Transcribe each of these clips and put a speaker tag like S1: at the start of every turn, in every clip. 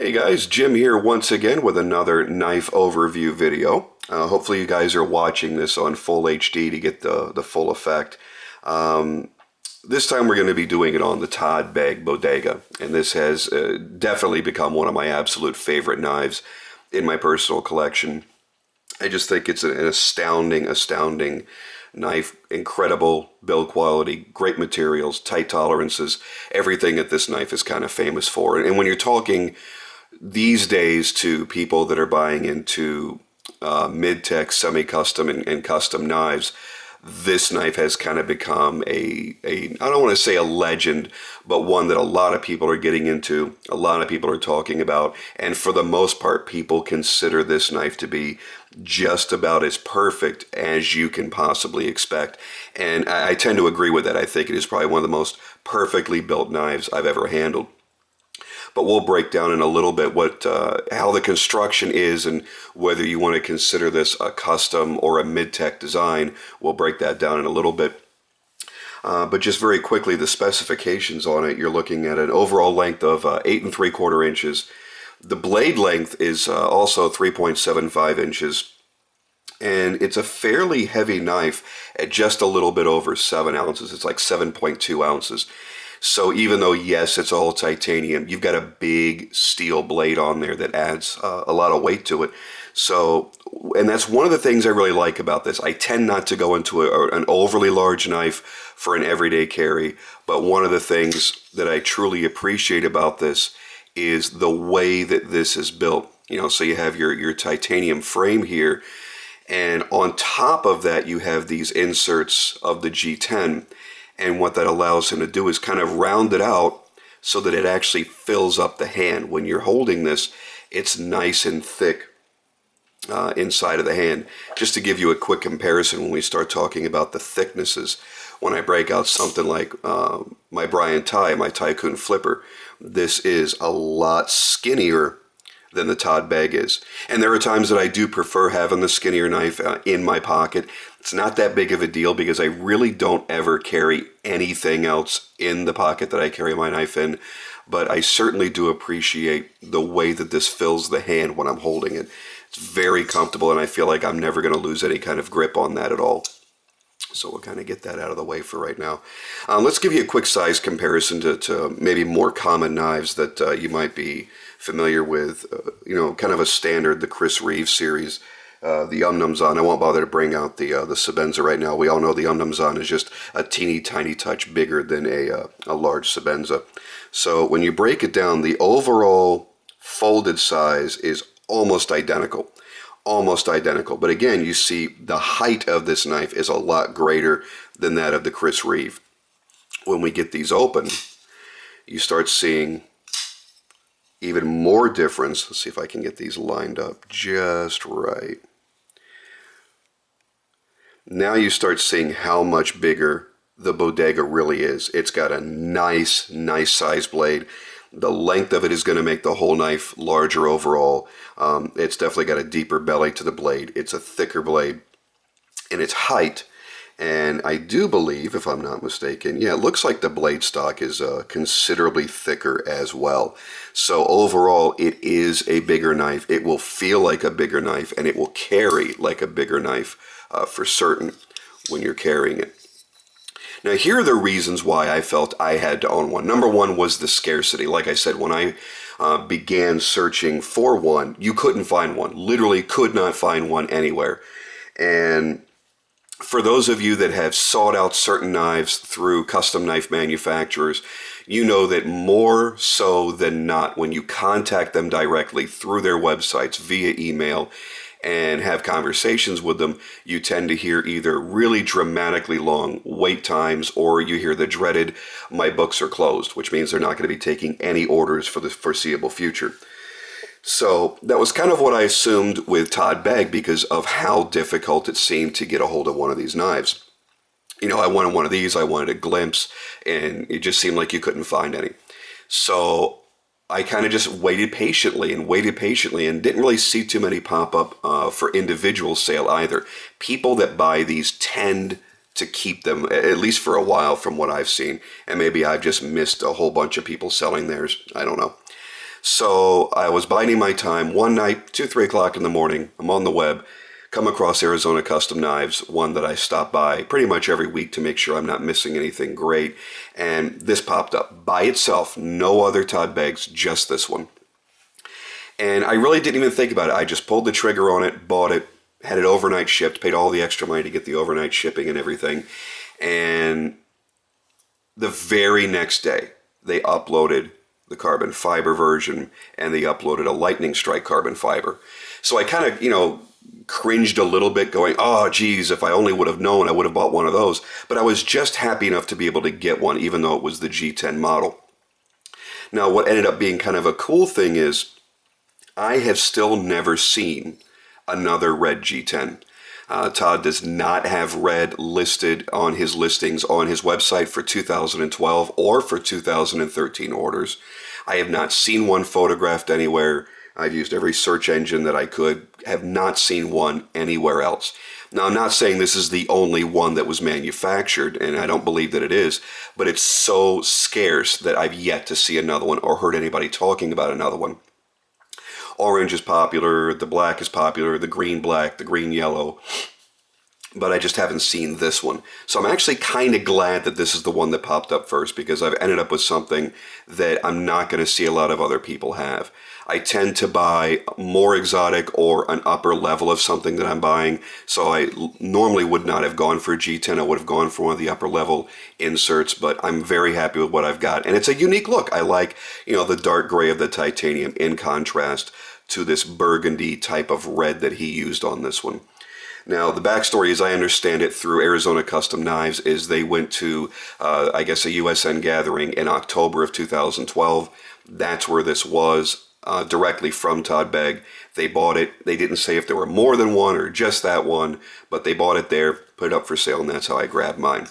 S1: Hey guys, Jim here once again with another knife overview video. Hopefully you guys are watching this on full HD to get the full effect. This time we're going to be doing it on the Todd Begg Bodega, and this has definitely become one of my absolute favorite knives in my personal collection. I just think it's an astounding knife. Incredible build quality, great materials, tight tolerances, everything that this knife is kind of famous for. And when you're talking these days to people that are buying into mid-tech, semi-custom, and custom knives, this knife has kind of become I don't want to say a legend, but one that a lot of people are getting into, a lot of people are talking about, and for the most part, people consider this knife to be just about as perfect as you can possibly expect. And I tend to agree with that. I think it is probably one of the most perfectly built knives I've ever handled. But we'll break down in a little bit how the construction is and whether you want to consider this a custom or a mid-tech design. We'll break that down in a little bit. But just very quickly, the specifications on it, you're looking at an overall length of 8 3/4 inches. The blade length is also 3.75 inches. And it's a fairly heavy knife at just a little bit over 7 ounces. It's like 7.2 ounces. So even though, yes, it's all titanium, you've got a big steel blade on there that adds a lot of weight to it. So, and that's one of the things I really like about this. I tend not to go into an overly large knife for an everyday carry, but one of the things that I truly appreciate about this is the way that this is built. So you have your titanium frame here, and on top of that you have these inserts of the G10. And what that allows him to do is kind of round it out so that it actually fills up the hand. When you're holding this, it's nice and thick inside of the hand. Just to give you a quick comparison when we start talking about the thicknesses, when I break out something like my my Tycoon Flipper, this is a lot skinnier than the Todd Begg is. And there are times that I do prefer having the skinnier knife in my pocket. It's not that big of a deal because I really don't ever carry anything else in the pocket that I carry my knife in, but I certainly do appreciate the way that this fills the hand when I'm holding it. It's very comfortable, and I feel like I'm never going to lose any kind of grip on that at all. So we'll kind of get that out of the way for right now. Let's give you a quick size comparison to maybe more common knives that you might be familiar with. Kind of a standard, the Chris Reeve series, the Umnumzon. I won't bother to bring out the Sebenza right now. We all know the Umnumzon is just a teeny tiny touch bigger than a large Sebenza. So when you break it down, the overall folded size is almost identical. But again, you see the height of this knife is a lot greater than that of the Chris Reeve. When we get these open, you start seeing even more difference. Let's see if I can get these lined up just right. Now you start seeing how much bigger the Bodega really is. It's got a nice size blade. The length of it is going to make the whole knife larger overall. It's definitely got a deeper belly to the blade. It's a thicker blade. And its height, and I do believe, if I'm not mistaken, yeah, it looks like the blade stock is considerably thicker as well. So overall, it is a bigger knife. It will feel like a bigger knife, and it will carry like a bigger knife for certain when you're carrying it. Now, here are the reasons why I felt I had to own one. Number one was the scarcity. Like I said, when I began searching for one, you couldn't find one. Literally could not find one anywhere. And for those of you that have sought out certain knives through custom knife manufacturers, you know that more so than not, when you contact them directly through their websites via email and have conversations with them, you tend to hear either really dramatically long wait times, or you hear the dreaded, "my books are closed," which means they're not going to be taking any orders for the foreseeable future. So that was kind of what I assumed with Todd Begg because of how difficult it seemed to get a hold of one of these knives. I wanted one of these, I wanted a glimpse, and it just seemed like you couldn't find any. So I kind of just waited patiently and didn't really see too many pop up for individual sale either. People that buy these tend to keep them, at least for a while from what I've seen, and maybe I've just missed a whole bunch of people selling theirs. I don't know. So I was biding my time one night, 2, 3 o'clock in the morning. I'm on the web, come across Arizona Custom Knives, one that I stop by pretty much every week to make sure I'm not missing anything great. And this popped up by itself, no other Todd Beggs, just this one. And I really didn't even think about it. I just pulled the trigger on it, bought it, had it overnight shipped, paid all the extra money to get the overnight shipping and everything. And the very next day, they uploaded the carbon fiber version, and they uploaded a lightning strike carbon fiber. So I kind of, cringed a little bit going, oh, geez, if I only would have known, I would have bought one of those. But I was just happy enough to be able to get one, even though it was the G10 model. Now, what ended up being kind of a cool thing is I have still never seen another red G10. Todd does not have red listed on his listings on his website for 2012 or for 2013 orders. I have not seen one photographed anywhere. I've used every search engine that I could, have not seen one anywhere else. Now, I'm not saying this is the only one that was manufactured, and I don't believe that it is, but it's so scarce that I've yet to see another one or heard anybody talking about another one. Orange is popular, the black is popular, the green black, the green yellow, but I just haven't seen this one. So I'm actually kind of glad that this is the one that popped up first, because I've ended up with something that I'm not going to see a lot of other people have. I tend to buy more exotic or an upper level of something that I'm buying, so I normally would not have gone for a G10. I would have gone for one of the upper level inserts, but I'm very happy with what I've got. And it's a unique look. I like, the dark gray of the titanium in contrast to this burgundy type of red that he used on this one. Now, the backstory, as I understand it, through Arizona Custom Knives, is they went to, a USN gathering in October of 2012. That's where this was, directly from Todd Begg. They bought it. They didn't say if there were more than one or just that one, but they bought it there, put it up for sale, and that's how I grabbed mine.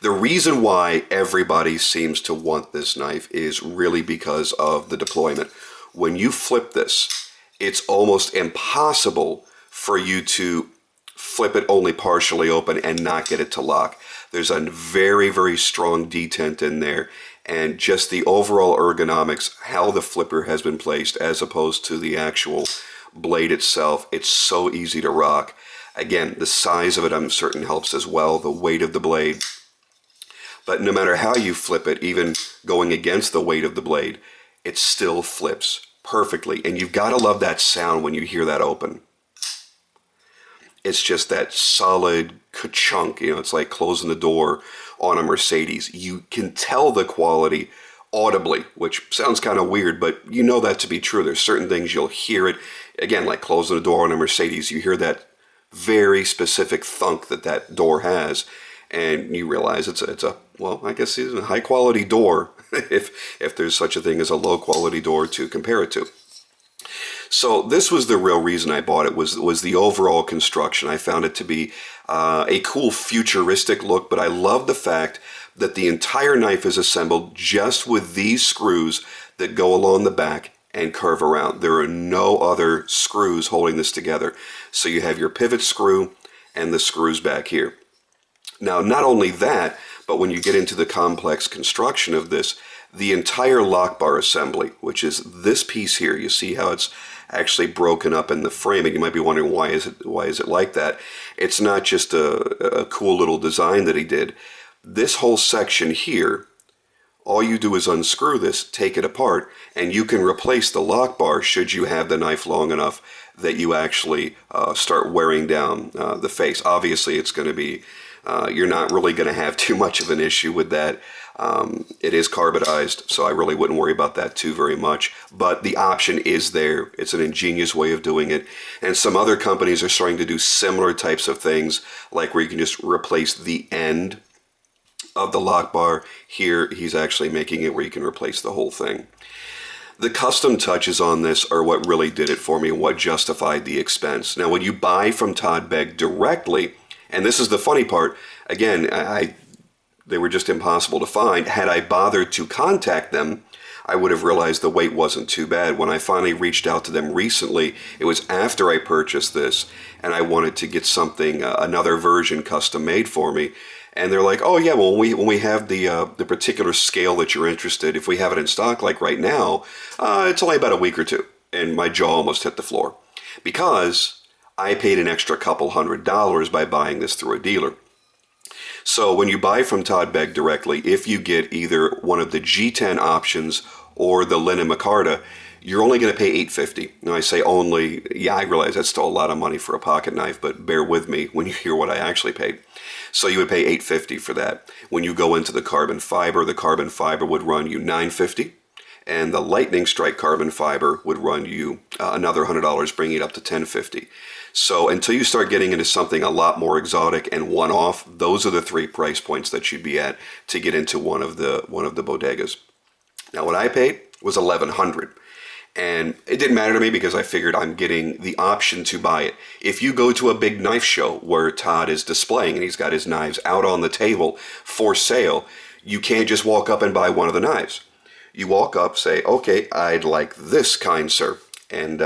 S1: The reason why everybody seems to want this knife is really because of the deployment. When you flip this, it's almost impossible for you to flip it only partially open and not get it to lock. There's a very, very strong detent in there, and just the overall ergonomics, how the flipper has been placed as opposed to the actual blade itself, it's so easy to rock. Again, the size of it I'm certain helps as well, the weight of the blade. But no matter how you flip it, even going against the weight of the blade, it still flips perfectly. And you've got to love that sound when you hear that open. It's just that solid ka-chunk, it's like closing the door on a Mercedes. You can tell the quality audibly, which sounds kind of weird, but you know that to be true. There's certain things you'll hear it, again, like closing the door on a Mercedes. You hear that very specific thunk that door has, and you realize it's a high quality door, if there's such a thing as a low quality door to compare it to. So this was the real reason I bought it, was the overall construction. I found it to be a cool futuristic look, but I love the fact that the entire knife is assembled just with these screws that go along the back and curve around. There are no other screws holding this together. So you have your pivot screw and the screws back here. Now, not only that, but when you get into the complex construction of this, the entire lock bar assembly, which is this piece here, you see how it's actually broken up in the frame, and you might be wondering why is it like that. It's not just a cool little design that he did. This whole section here, all you do is unscrew this, take it apart, and you can replace the lock bar should you have the knife long enough that you actually start wearing down the face. Obviously, it's going to be, you're not really going to have too much of an issue with that. It is carbonized, so I really wouldn't worry about that too very much. But the option is there. It's an ingenious way of doing it. And some other companies are starting to do similar types of things, like where you can just replace the end of the lock bar. Here, he's actually making it where you can replace the whole thing. The custom touches on this are what really did it for me, what justified the expense. Now, when you buy from Todd Begg directly, and this is the funny part, again, they were just impossible to find. Had I bothered to contact them, I would have realized the weight wasn't too bad. When I finally reached out to them recently, it was after I purchased this, and I wanted to get something, another version custom made for me. And they're like, oh yeah, well when we have the particular scale that you're interested, if we have it in stock like right now, it's only about a week or two. And my jaw almost hit the floor because I paid an extra couple $100 by buying this through a dealer. So when you buy from Todd Begg directly, if you get either one of the G10 options or the Linen Micarta, you're only going to pay $8.50. Now I say only, yeah, I realize that's still a lot of money for a pocket knife, but bear with me when you hear what I actually paid. So you would pay $8.50 for that. When you go into the carbon fiber would run you $9.50, and the Lightning Strike carbon fiber would run you another $100, bringing it up to $10.50. So until you start getting into something a lot more exotic and one-off, those are the three price points that you'd be at to get into one of the bodegas. Now what I paid was $1,100. And it didn't matter to me because I figured I'm getting the option to buy it. If you go to a big knife show where Todd is displaying and he's got his knives out on the table for sale, you can't just walk up and buy one of the knives. You walk up, say, okay, I'd like this, kind sir. And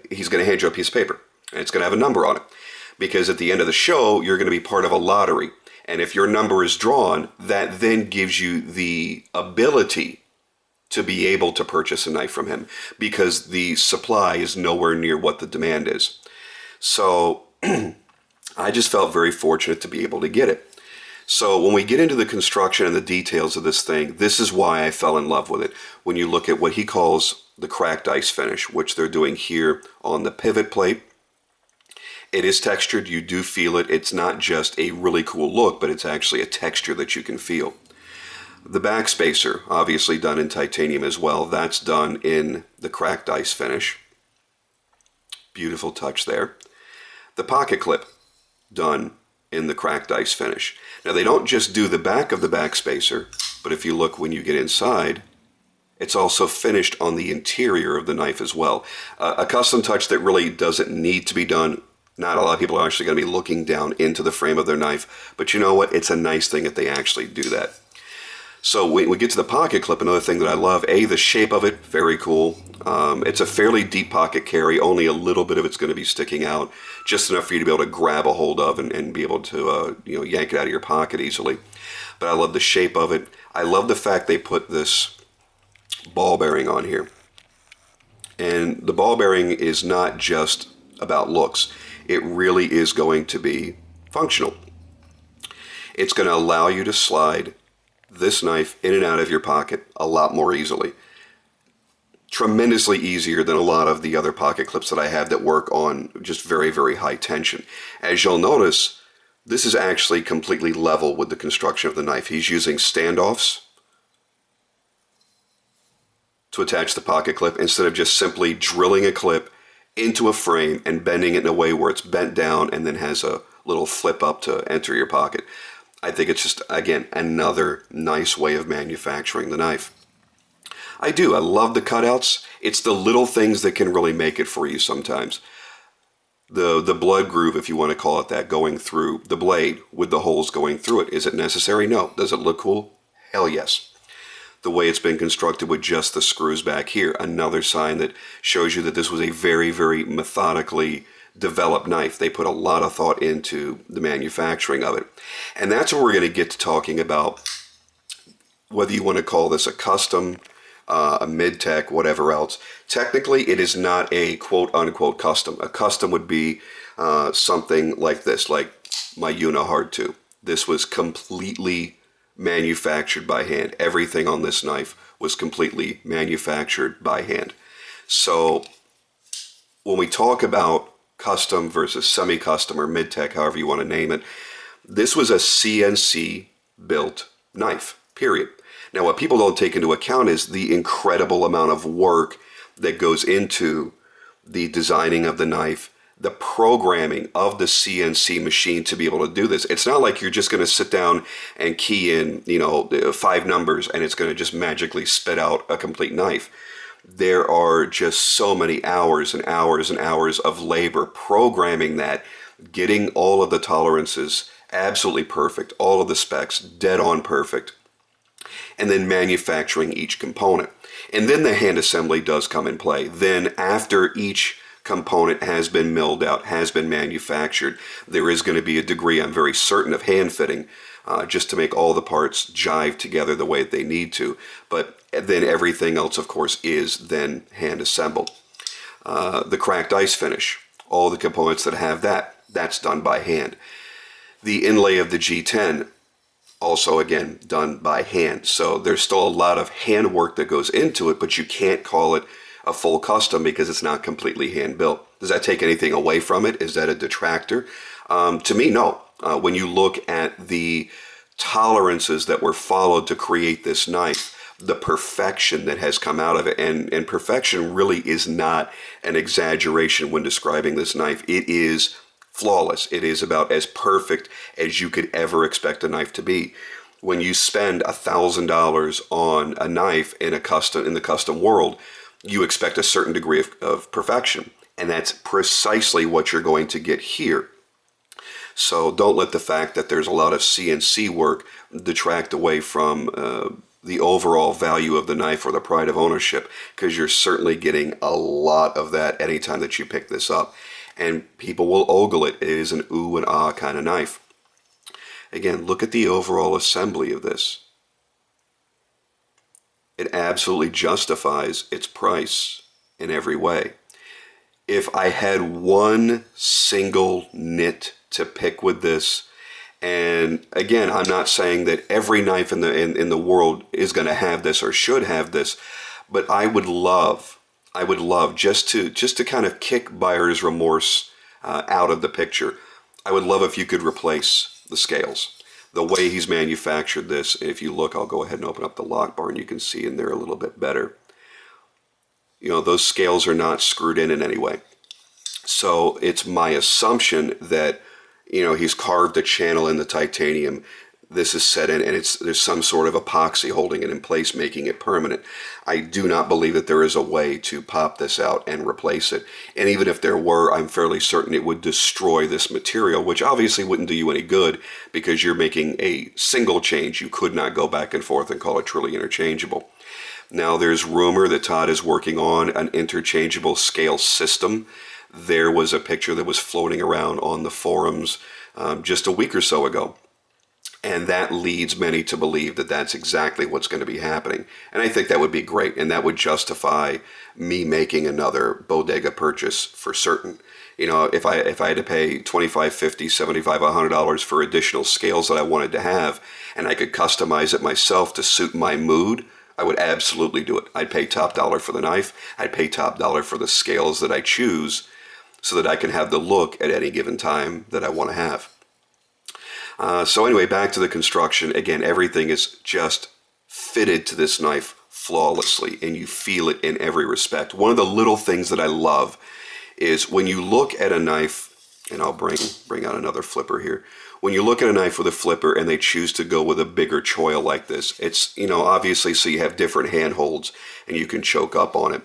S1: he's going to hand you a piece of paper. And it's going to have a number on it. Because at the end of the show, you're going to be part of a lottery. And if your number is drawn, that then gives you the ability to be able to purchase a knife from him, because the supply is nowhere near what the demand is. So I just felt very fortunate to be able to get it. So when we get into the construction and the details of this thing, this is why I fell in love with it. When you look at what he calls the cracked ice finish, which they're doing here on the pivot plate, it is textured. You do feel it. It's not just a really cool look, but it's actually a texture that you can feel. The backspacer, obviously done in titanium as well, that's done in the cracked ice finish. Beautiful touch there. The pocket clip, done in the cracked ice finish. Now they don't just do the back of the backspacer, but if you look when you get inside, it's also finished on the interior of the knife as well. A custom touch that really doesn't need to be done. Not a lot of people are actually going to be looking down into the frame of their knife, but you know what? It's a nice thing that they actually do that. So we get to the pocket clip, another thing that I love, the shape of it, very cool. It's a fairly deep pocket carry, only a little bit of it's going to be sticking out, just enough for you to be able to grab a hold of and be able to yank it out of your pocket easily. But I love the shape of it. I love the fact they put this ball bearing on here. And the ball bearing is not just about looks. It really is going to be functional. It's going to allow you to slide this knife in and out of your pocket a lot more easily. Tremendously easier than a lot of the other pocket clips that I have that work on just very, very high tension. As you'll notice, this is actually completely level with the construction of the knife. He's using standoffs to attach the pocket clip instead of just simply drilling a clip into a frame and bending it in a way where it's bent down and then has a little flip up to enter your pocket. I think it's just, again, another nice way of manufacturing the knife. I love the cutouts. It's the little things that can really make it for you sometimes. The blood groove, if you want to call it that, going through the blade with the holes going through it. Is it necessary? No. Does it look cool? Hell yes. The way it's been constructed with just the screws back here, another sign that shows you that this was a very, very methodically developed knife. They put a lot of thought into the manufacturing of it. And that's where we're going to get to talking about whether you want to call this a custom, a mid-tech, whatever else. Technically, it is not a quote-unquote custom. A custom would be something like this, like my Unihard 2. This was completely manufactured by hand. Everything on this knife was completely manufactured by hand. So when we talk about custom versus semi-custom or mid-tech, however you want to name it, this was a CNC built knife, period. Now what people don't take into account is the incredible amount of work that goes into the designing of the knife, the programming of the CNC machine to be able to do this. It's not like you're just going to sit down and key in, 5 numbers and it's going to just magically spit out a complete knife. There are just so many hours and hours and hours of labor programming that, getting all of the tolerances absolutely perfect, all of the specs dead on perfect, and then manufacturing each component. And then the hand assembly does come in play. Then after each component has been milled out, has been manufactured, there is going to be a degree, I'm very certain, of hand fitting, just to make all the parts jive together the way that they need to. But then everything else, of course, is then hand assembled. The cracked ice finish, all the components that have that, that's done by hand. The inlay of the G10, also again done by hand. So there's still a lot of handwork that goes into it, but you can't call it a full custom because it's not completely hand built. Does that take anything away from it? Is that a detractor? To me, no. When you look at the tolerances that were followed to create this knife, the perfection that has come out of it, and perfection really is not an exaggeration when describing this knife. It is flawless. It is about as perfect as you could ever expect a knife to be. When you spend $1,000 on a knife in the custom world, you expect a certain degree of perfection, and that's precisely what you're going to get here. So don't let the fact that there's a lot of CNC work detract away from the overall value of the knife or the pride of ownership, because you're certainly getting a lot of that anytime that you pick this up. And people will ogle it. It is an ooh and ah kind of knife. Again, look at the overall assembly of this. It absolutely justifies its price in every way. If I had one single nit to pick with this, and again, I'm not saying that every knife in the world is going to have this or should have this, but I would love just to kind of kick buyer's remorse out of the picture. I would love if you could replace the scales. The way he's manufactured this, if you look, I'll go ahead and open up the lock bar and you can see in there a little bit better. You know, those scales are not screwed in any way. So it's my assumption that, you know, he's carved a channel in the titanium. This is set in, and there's some sort of epoxy holding it in place, making it permanent. I do not believe that there is a way to pop this out and replace it. And even if there were, I'm fairly certain it would destroy this material, which obviously wouldn't do you any good because you're making a single change. You could not go back and forth and call it truly interchangeable. Now, there's rumor that Todd is working on an interchangeable scale system. There was a picture that was floating around on the forums just a week or so ago. And that leads many to believe that that's exactly what's going to be happening. And I think that would be great. And that would justify me making another Bodega purchase for certain. You know, if I had to pay $25, $50, $75, $100 for additional scales that I wanted to have, and I could customize it myself to suit my mood, I would absolutely do it. I'd pay top dollar for the knife. I'd pay top dollar for the scales that I choose so that I can have the look at any given time that I want to have. So anyway, back to the construction. Again, everything is just fitted to this knife flawlessly, and you feel it in every respect. One of the little things that I love is when you look at a knife, and I'll bring out another flipper here. When you look at a knife with a flipper and they choose to go with a bigger choil like this, it's, you know, obviously so you have different handholds and you can choke up on it.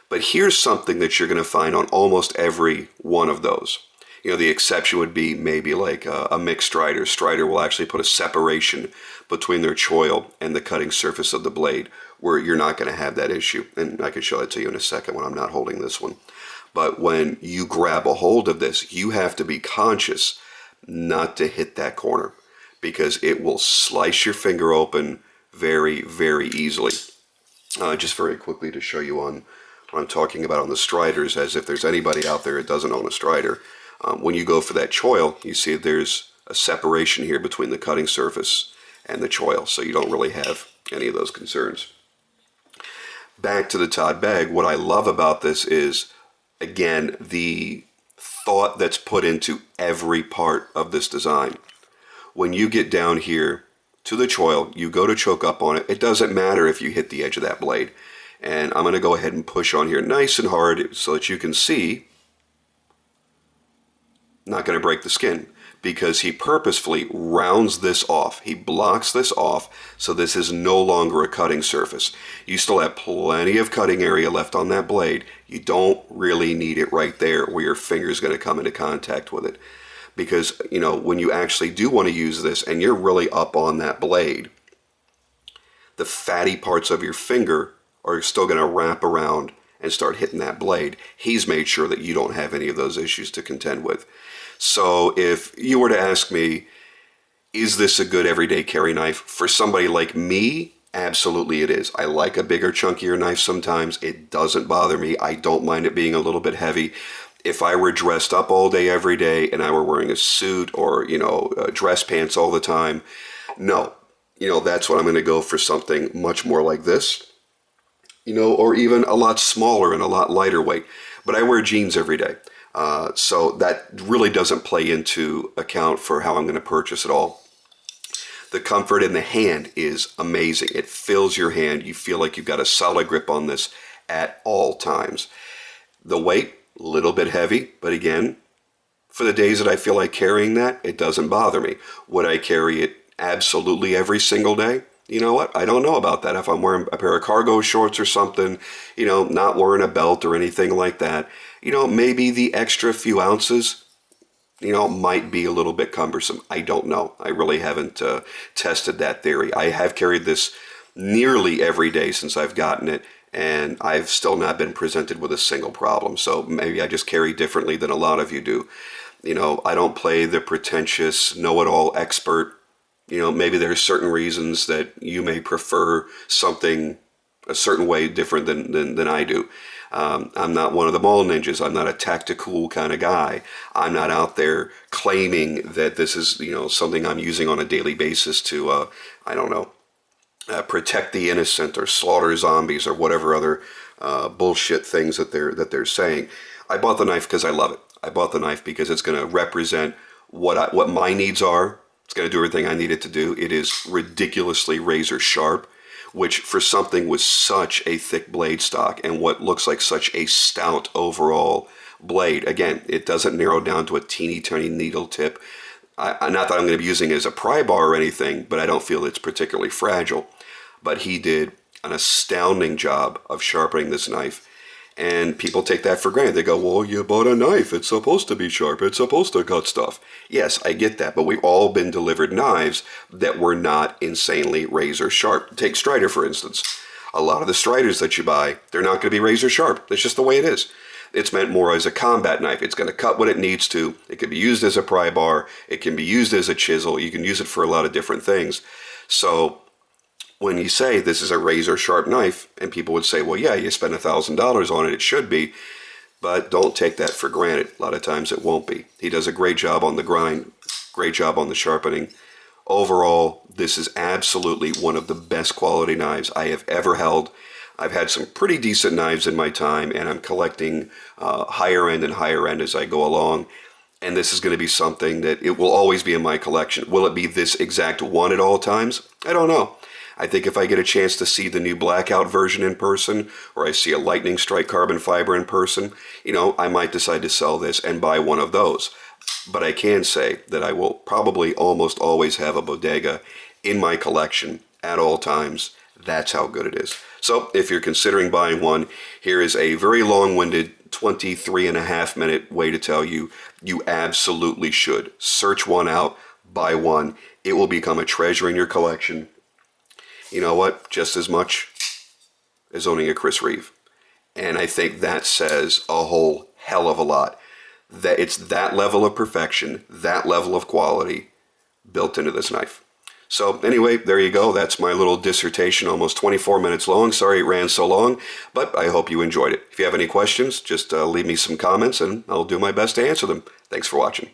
S1: But here's something that you're going to find on almost every one of those. You know, the exception would be maybe like a mixed strider. Strider will actually put a separation between their choil and the cutting surface of the blade where you're not going to have that issue. And I can show that to you in a second when I'm not holding this one. But when you grab a hold of this, you have to be conscious not to hit that corner because it will slice your finger open very, very easily. Just very quickly to show you on what I'm talking about on the striders, as if there's anybody out there that doesn't own a strider. When you go for that choil, you see there's a separation here between the cutting surface and the choil, so you don't really have any of those concerns. Back to the Todd Begg, what I love about this is, again, the thought that's put into every part of this design. When you get down here to the choil, you go to choke up on it. It doesn't matter if you hit the edge of that blade. And I'm going to go ahead and push on here nice and hard so that you can see. Not going to break the skin because he purposefully rounds this off. He blocks this off so this is no longer a cutting surface. You still have plenty of cutting area left on that blade. You don't really need it right there where your finger is going to come into contact with it. Because, you know, when you actually do want to use this and you're really up on that blade, the fatty parts of your finger are still going to wrap around and start hitting that blade. He's made sure that you don't have any of those issues to contend with. So if you were to ask me, is this a good everyday carry knife? For somebody like me, absolutely it is. I like a bigger, chunkier knife sometimes. It doesn't bother me. I don't mind it being a little bit heavy. If I were dressed up all day, every day, and I were wearing a suit or, dress pants all the time, no. That's when I'm going to go for something much more like this, or even a lot smaller and a lot lighter weight. But I wear jeans every day. So that really doesn't play into account for how I'm going to purchase it all. The comfort in the hand is amazing. It fills your hand. You feel like you've got a solid grip on this at all times. The weight, a little bit heavy, but again, for the days that I feel like carrying that, it doesn't bother me. Would I carry it absolutely every single day? You know what? I don't know about that. If I'm wearing a pair of cargo shorts or something, not wearing a belt or anything like that, maybe the extra few ounces, might be a little bit cumbersome. I don't know. I really haven't tested that theory. I have carried this nearly every day since I've gotten it, and I've still not been presented with a single problem. So maybe I just carry differently than a lot of you do. I don't play the pretentious know-it-all expert. Maybe there's certain reasons that you may prefer something a certain way different than I do. I'm not one of the mall ninjas. I'm not a tactical kind of guy. I'm not out there claiming that this is, something I'm using on a daily basis to, protect the innocent or slaughter zombies or whatever other bullshit things that they're saying. I bought the knife because I love it. I bought the knife because it's going to represent what my needs are. It's going to do everything I need it to do. It is ridiculously razor sharp, which for something with such a thick blade stock and what looks like such a stout overall blade, again, it doesn't narrow down to a teeny tiny needle tip. Not that I'm going to be using it as a pry bar or anything, but I don't feel it's particularly fragile. But he did an astounding job of sharpening this knife. And people take that for granted. They go, well, you bought a knife. It's supposed to be sharp. It's supposed to cut stuff. Yes, I get that. But we've all been delivered knives that were not insanely razor sharp. Take Strider, for instance. A lot of the Striders that you buy, they're not going to be razor sharp. That's just the way it is. It's meant more as a combat knife. It's going to cut what it needs to. It can be used as a pry bar. It can be used as a chisel. You can use it for a lot of different things. So when you say this is a razor sharp knife, and people would say, well, yeah, you spent $1,000 on it, it should be, but don't take that for granted. A lot of times it won't be. He does a great job on the grind, great job on the sharpening. Overall, this is absolutely one of the best quality knives I have ever held. I've had some pretty decent knives in my time, and I'm collecting higher end and higher end as I go along. And this is going to be something that it will always be in my collection. Will it be this exact one at all times? I don't know. I think if I get a chance to see the new blackout version in person, or I see a lightning strike carbon fiber in person, I might decide to sell this and buy one of those. But I can say that I will probably almost always have a Bodega in my collection at all times. That's how good it is. So if you're considering buying one, here is a very long-winded 23.5-minute way to tell you, you absolutely should. Search one out, buy one. It will become a treasure in your collection. You know what? Just as much as owning a Chris Reeve. And I think that says a whole hell of a lot. That it's that level of perfection, that level of quality built into this knife. So anyway, there you go. That's my little dissertation, almost 24 minutes long. Sorry it ran so long, but I hope you enjoyed it. If you have any questions, just leave me some comments and I'll do my best to answer them. Thanks for watching.